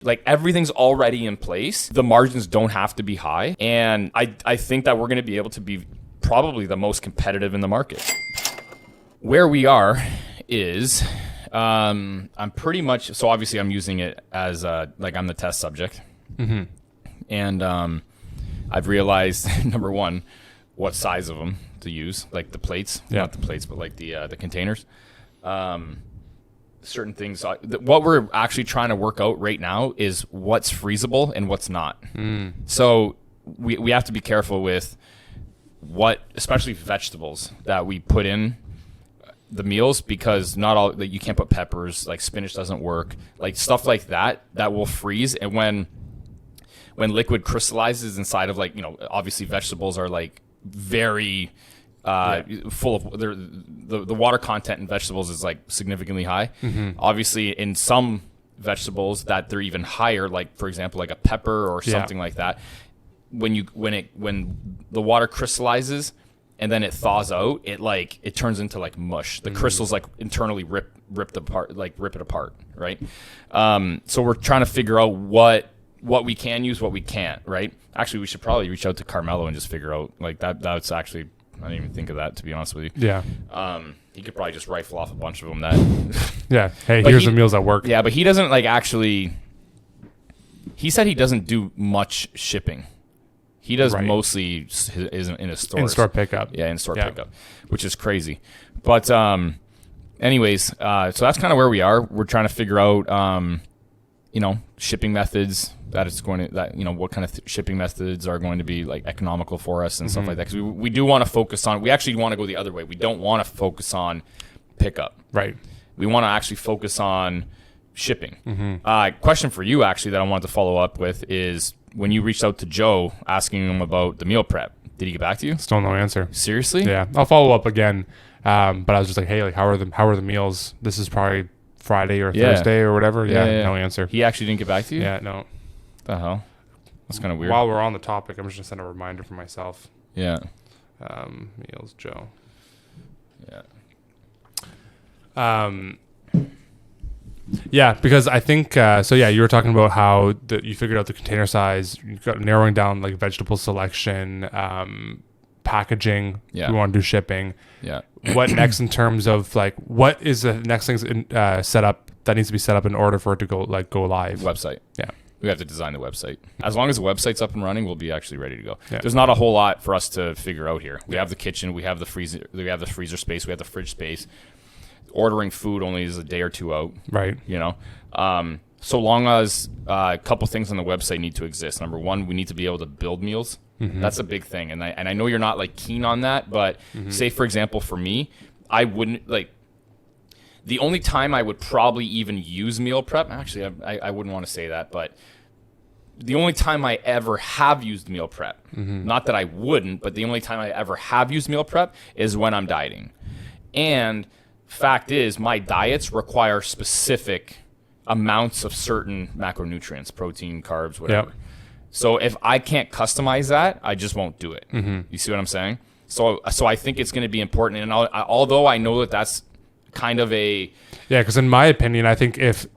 Like everything's already in place. The margins don't have to be high. And I think that we're going to be able to be probably the most competitive in the market. Where we are is I'm pretty much, so obviously I'm using it as like I'm the test subject. Mm-hmm. And I've realized, number one, what size of them to use, like the plates, not the plates, but like the containers. Certain things, what we're actually trying to work out right now is what's freezable and what's not. So we have to be careful with what, especially vegetables that we put in the meals, because not all, like, you can't put peppers, like spinach doesn't work, like stuff like that will freeze. And when liquid crystallizes inside of, like, obviously vegetables are like very full of the water content in vegetables is like significantly high. Obviously in some vegetables that they're even higher, like for example like a pepper or something like that, when the water crystallizes and then it thaws out, it turns into like mush. The crystals like internally rip it apart, right? So we're trying to figure out what we can use, what we can't, right? Actually, we should probably reach out to Carmelo and just figure out like that's actually, I didn't even think of that, to be honest with you. Yeah. He could probably just rifle off a bunch of them that. Yeah. Hey, here's the meals that work. Yeah, but he doesn't like actually. He said he doesn't do much shipping. He does mostly is in a store. In-store pickup. Yeah, in-store pickup, which is crazy. But anyways, so that's kind of where we are. We're trying to figure out, shipping methods what kind of shipping methods are going to be like economical for us and stuff like that. Because we do want to focus on, we actually want to go the other way. We don't want to focus on pickup. Right. We want to actually focus on shipping. Question for you actually that I wanted to follow up with is, when you reached out to Joe asking him about the meal prep, did he get back to you? Still no answer. Seriously? Yeah. I'll follow up again. But I was just like, hey, like how are the meals? This is probably Friday or Thursday or whatever. Yeah. No answer. He actually didn't get back to you? Yeah, no. The hell? That's kind of weird. While we're on the topic, I'm just gonna send a reminder for myself. Yeah. Meals, Joe. Yeah. Yeah, because I think so. Yeah, you were talking about how you figured out the container size. You got narrowing down like vegetable selection, packaging. Yeah. We want to do shipping. Yeah. What next in terms of like what is the next thing set up that needs to be set up in order for it to go live? Website. Yeah. We have to design the website. As long as the website's up and running, we'll be actually ready to go. Yeah. There's not a whole lot for us to figure out here. We have the kitchen, we have the freezer space, we have the fridge space. Ordering food only is a day or two out. Right. So long as a couple things on the website need to exist. Number one, we need to be able to build meals. That's a big thing. And I know you're not like keen on that, but say for example, for me, I wouldn't like, the only time I would probably even use meal prep, actually, I wouldn't want to say that, but the only time I ever have used meal prep, not that I wouldn't, but the only time I ever have used meal prep is when I'm dieting. And fact is, my diets require specific amounts of certain macronutrients, protein, carbs, whatever. Yep. So if I can't customize that, I just won't do it. You see what I'm saying? So I think it's going to be important. And although I know that that's kind of a... Yeah, because in my opinion, I think if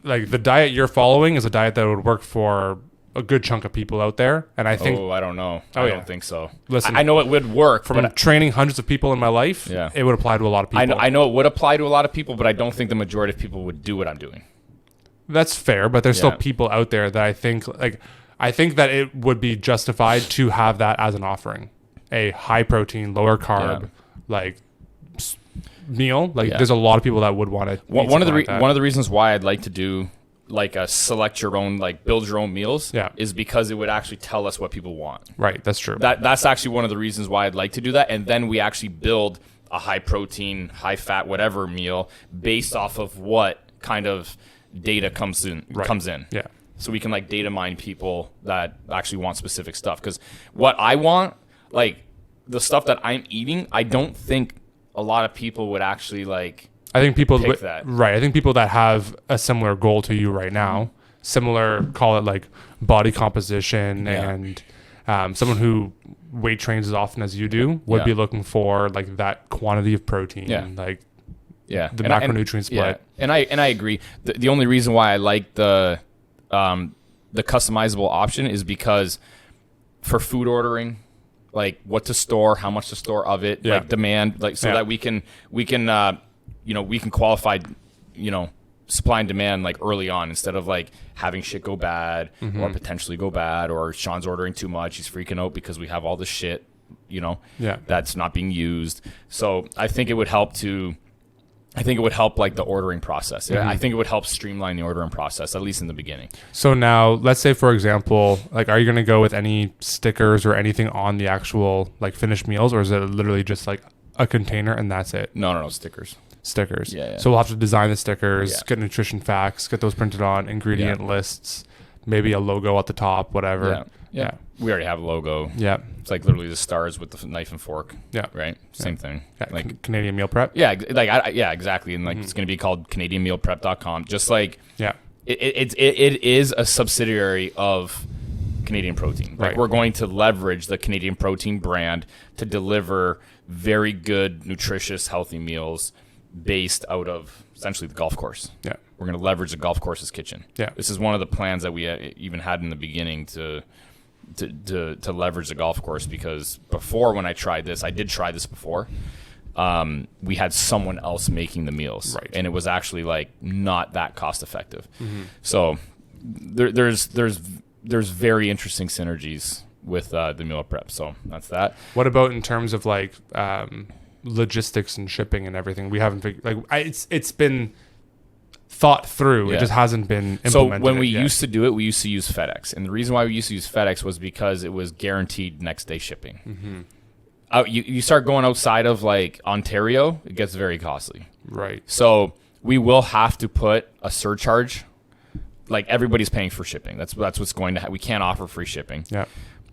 like the diet you're following is a diet that would work for a good chunk of people out there, and I think... Oh, I don't know. I don't think so. Listen, I know it would work. From training hundreds of people in my life, it would apply to a lot of people. I know it would apply to a lot of people, but I don't think the majority of people would do what I'm doing. That's fair, but there's still people out there that I think that it would be justified to have that as an offering. A high protein, lower carb, meal. There's a lot of people that would want to. One of the reasons why I'd like to do like a select your own, like build your own meals, is because it would actually tell us what people want. Right, that's true. That's actually one of the reasons why I'd like to do that, and then we actually build a high protein, high fat, whatever meal based off of what kind of data comes in. Yeah. So we can like data mine people that actually want specific stuff. Because what I want, like the stuff that I'm eating, I don't think a lot of people would actually like. I think people pick that. Right. I think people that have a similar goal to you right now, similar, call it like body composition, and someone who weight trains as often as you do would be looking for like that quantity of protein, the macronutrient split. And I agree. The only reason why I like the the customizable option is because for food ordering, like what to store, how much to store of it, like demand, like so that we can qualify, supply and demand like early on instead of like having shit go bad or potentially go bad, or Sean's ordering too much, he's freaking out because we have all this shit, that's not being used. So I think it would help like the ordering process. I think it would help streamline the ordering process, at least in the beginning. So now let's say, for example, like, are you going to go with any stickers or anything on the actual like finished meals, or is it literally just like a container and that's it? No, stickers. Yeah. So we'll have to design the stickers, get nutrition facts, get those printed on, ingredient lists, maybe a logo at the top, whatever. Yeah. We already have a logo. Yeah. It's like literally the stars with the knife and fork. Yeah. Right. Same thing. Yeah. Like Canadian Meal Prep. Yeah. Exactly. And like it's going to be called CanadianMealPrep.com. Just like it is a subsidiary of Canadian Protein. Like we're going to leverage the Canadian Protein brand to deliver very good, nutritious, healthy meals based out of essentially the golf course. Yeah. We're going to leverage the golf course's kitchen. Yeah. This is one of the plans that we even had in the beginning to leverage the golf course, because before, when I did try this before, we had someone else making the meals. Right. And it was actually like not that cost effective. So there's very interesting synergies with the meal prep. So that's that. What about in terms of like logistics and shipping and everything? We haven't figured, it's been thought through. It just hasn't been implemented. So when we used to do it, we used to use FedEx, and the reason why we used to use FedEx was because it was guaranteed next day shipping. You start going outside of like Ontario, it gets very costly. Right. So we will have to put a surcharge. Like everybody's paying for shipping. That's what's going to we can't offer free shipping. Yeah.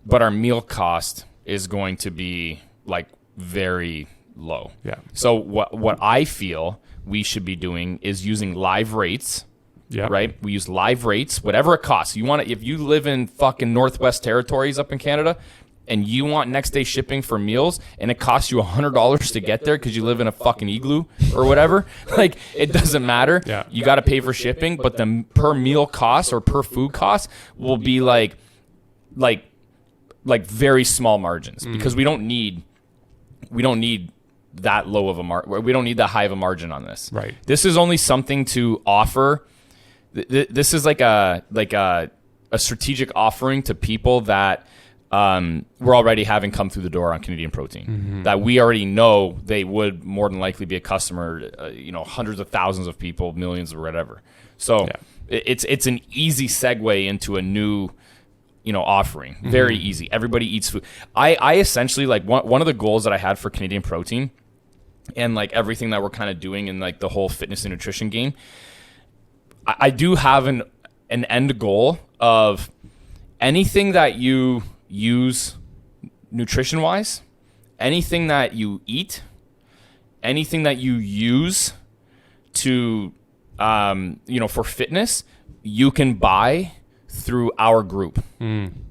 But our meal cost is going to be like very low. Yeah. So what I feel we should be doing is using live rates. Yeah. Right. We use live rates, whatever it costs. If you live in fucking Northwest Territories up in Canada, and you want next day shipping for meals, and it costs you $100 to get there because you live in a fucking igloo or whatever, like it doesn't matter. Yeah. You got to pay for shipping, but the per meal cost or per food cost will be like very small margins, because we don't need that low of a we don't need that high of a margin on this. Right. This is only something to offer. This is like a strategic offering to people that we're already having come through the door on Canadian Protein, that we already know they would more than likely be a customer, hundreds of thousands of people, millions or whatever. So it's an easy segue into a new, offering. Very easy. Everybody eats food. I essentially, like, one of the goals that I had for Canadian Protein and like everything that we're kind of doing in like the whole fitness and nutrition game, I do have an end goal of anything that you use nutrition wise, anything that you eat, anything that you use to for fitness, you can buy through our group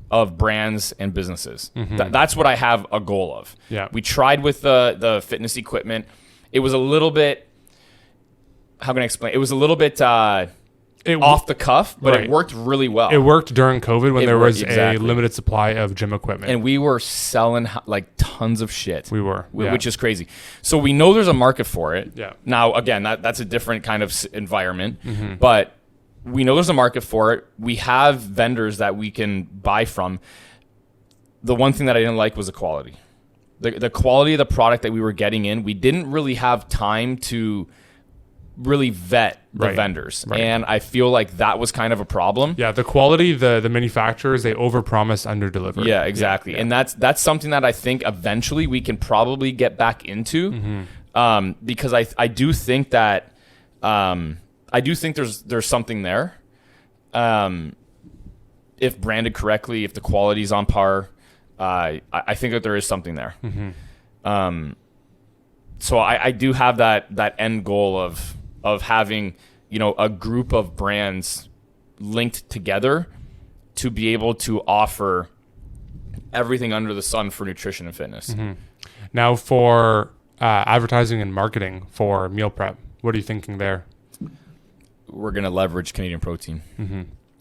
of brands and businesses. That's what I have a goal of. Yeah. We tried with the fitness equipment. It was a little bit, how can I explain? It was a little bit off the cuff, but it worked really well. It worked during COVID when there was a limited supply of gym equipment. And we were selling like tons of shit. We were. Which is crazy. So we know there's a market for it. Yeah. Now, again, that's a different kind of environment, but we know there's a market for it. We have vendors that we can buy from. The one thing that I didn't like was the quality. The quality of the product that we were getting in, we didn't really have time to really vet the vendors. And I feel like that was kind of a problem. Yeah, the quality, the manufacturers, they overpromise, underdeliver. Yeah, exactly. Yeah. And that's something that I think eventually we can probably get back into, because I do think that there's something there. If branded correctly, if the quality's on par, I think that there is something there. So I do have that end goal of having, a group of brands linked together to be able to offer everything under the sun for nutrition and fitness. Now for advertising and marketing for meal prep, what are you thinking there? We're going to leverage Canadian Protein.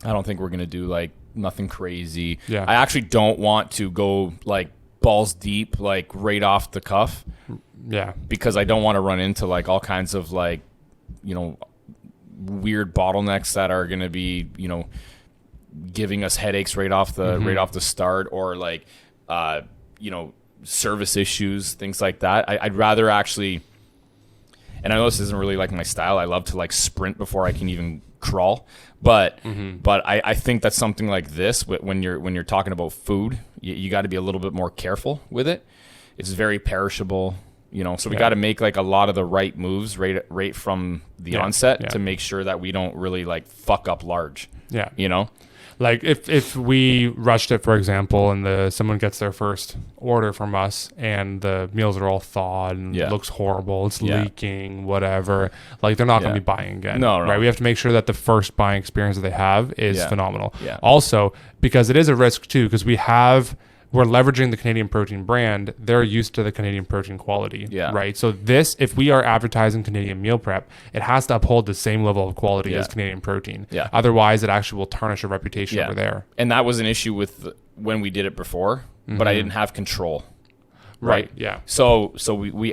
I don't think we're going to do like nothing crazy. Yeah. I actually don't want to go like balls deep, like right off the cuff. Yeah. Because I don't want to run into like all kinds of like, you know, weird bottlenecks that are going to be, you know, giving us headaches right off the start, or like, you know, service issues, things like that. I'd rather actually, and I know this isn't really like my style. I love to like sprint before I can even crawl, but I think that something like this, when you're talking about food, you got to be a little bit more careful with it. It's very perishable, you know, so we got to make like a lot of the right moves right from the onset to make sure that we don't really like fuck up large. Yeah, you know. Like if we rushed it, for example, and someone gets their first order from us and the meals are all thawed and it looks horrible, it's leaking, whatever, like they're not going to be buying again. No. Right? We have to make sure that the first buying experience that they have is phenomenal. Yeah. Also, because it is a risk too, because we're leveraging the Canadian Protein brand. They're used to the Canadian Protein quality, right? So if we are advertising Canadian meal prep, it has to uphold the same level of quality as Canadian Protein. Yeah. Otherwise, it actually will tarnish a reputation over there. And that was an issue with when we did it before, but I didn't have control. Right. Yeah. So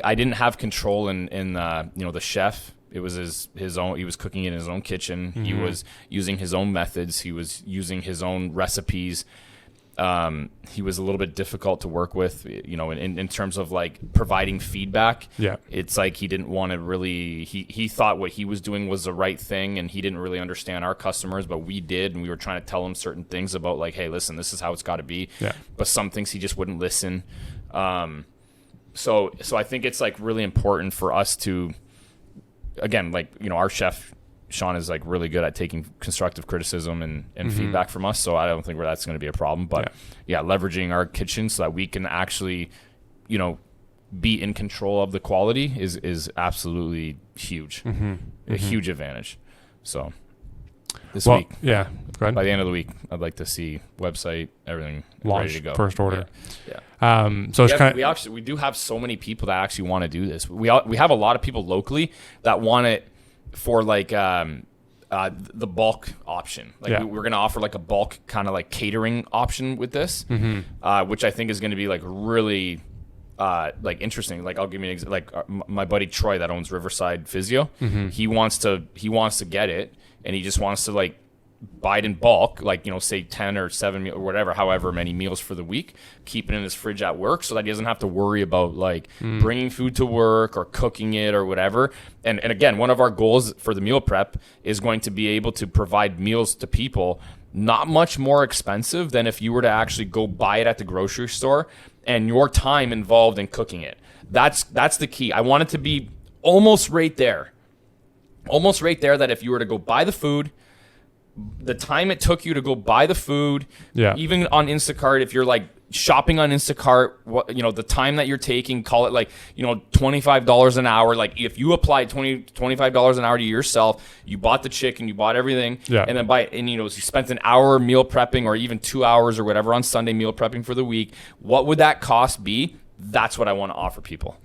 I didn't have control in you know, the chef. It was his own. He was cooking in his own kitchen. He was using his own methods. He was using his own recipes. He was a little bit difficult to work with, you know, in terms of like providing feedback. Yeah. It's like he didn't want to really, he thought what he was doing was the right thing, and he didn't really understand our customers, but we did. And we were trying to tell him certain things about like, hey, listen, this is how it's got to be. Yeah. But some things he just wouldn't listen. So I think it's like really important for us to, again, like, you know, our chef, Sean, is like really good at taking constructive criticism and feedback from us. So I don't think that's going to be a problem, but leveraging our kitchen so that we can actually, you know, be in control of the quality is absolutely huge, a huge advantage. So this week, by the end of the week, I'd like to see website, everything launch, ready to go. First order. Yeah. So we do have so many people that actually want to do this. We have a lot of people locally that want it for like the bulk option. Like we're going to offer like a bulk kind of like catering option with this, which I think is going to be like really like interesting. Like I'll give you an example. Like my buddy Troy that owns Riverside Physio, he wants to get it, and he just wants to like buy it in bulk, like, you know, say 10 or 7 or whatever, however many meals for the week, keep it in his fridge at work so that he doesn't have to worry about like bringing food to work or cooking it or whatever. And again, one of our goals for the meal prep is going to be able to provide meals to people not much more expensive than if you were to actually go buy it at the grocery store and your time involved in cooking it. That's the key. I want it to be almost right there that if you were to go buy the food, the time it took you to go buy the food, even on Instacart, if you're like shopping on Instacart, what, you know, the time that you're taking, call it like, you know, $25 an hour. Like if you applied $25 an hour to yourself, you bought the chicken, you bought everything, and then you know, you spent an hour meal prepping or even 2 hours or whatever on Sunday meal prepping for the week. What would that cost be? That's what I want to offer people.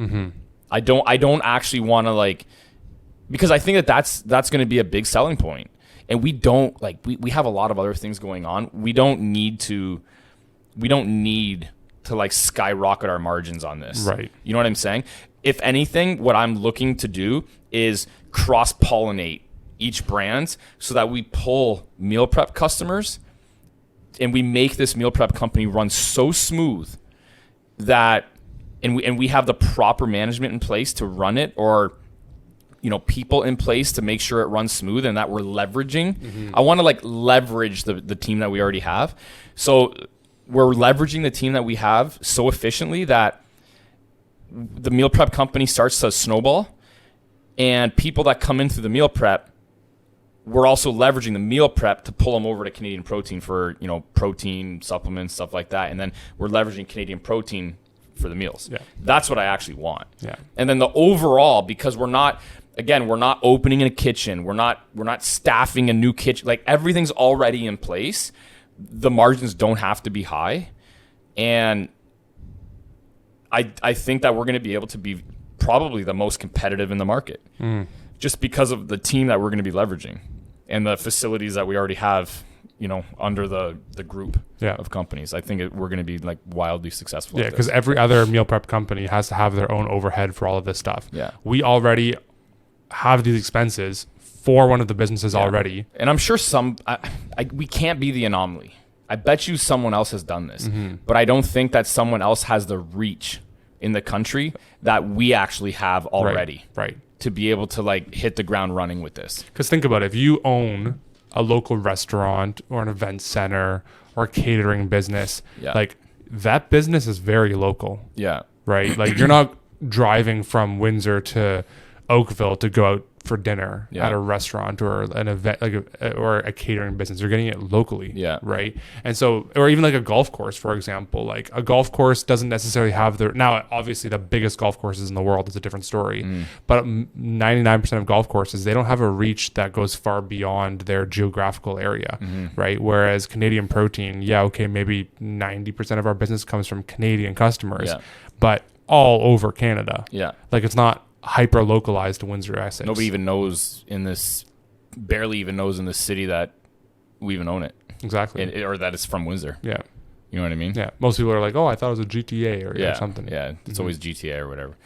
I don't actually want to like, because I think that's going to be a big selling point. And we don't like we have a lot of other things going on. We don't need to like skyrocket our margins on this. Right. You know what I'm saying? If anything, what I'm looking to do is cross-pollinate each brand so that we pull meal prep customers and we make this meal prep company run so smooth that and we have the proper management in place to run it, or you know, people in place to make sure it runs smooth and that we're leveraging. I want to like leverage the team that we already have. So we're leveraging the team that we have so efficiently that the meal prep company starts to snowball, and people that come in through the meal prep, we're also leveraging the meal prep to pull them over to Canadian Protein for, you know, protein supplements, stuff like that. And then we're leveraging Canadian Protein for the meals. Yeah. That's what I actually want. Yeah. And then the overall, because we're not opening in a kitchen. We're not staffing a new kitchen. Like everything's already in place. The margins don't have to be high. And I think that we're going to be able to be probably the most competitive in the market just because of the team that we're going to be leveraging and the facilities that we already have under the group Yeah. of companies. I think we're going to be like wildly successful. Yeah, at because this. every other meal prep company has to have their own overhead for all of this stuff. Yeah. We already have these expenses for one of the businesses Yeah. already. And I'm sure we can't be the anomaly. I bet you someone else has done this, but I don't think that someone else has the reach in the country that we actually have already. Right. To be able to like hit the ground running with this. Because think about it. If you own a local restaurant or an event center or a catering business, Yeah. like that business is very local, Yeah. right? Like you're not driving from Windsor to Oakville to go out for dinner Yeah. at a restaurant or an event or a catering business. You're getting it locally, Yeah. right? And so, or even like a golf course, for example. Like a golf course doesn't necessarily have now obviously the biggest golf courses in the world is a different story, but 99% of golf courses, they don't have a reach that goes far beyond their geographical area, right? Whereas Canadian Protein, maybe 90% of our business comes from Canadian customers, Yeah. but all over Canada. Yeah. Like it's not hyper localized to Windsor, Essex. Nobody even barely even knows in this city that we even own it. Exactly. Or that it's from Windsor. Yeah. You know what I mean? Yeah. Most people are like, oh, I thought it was a GTA or something. Yeah. It's always GTA or whatever.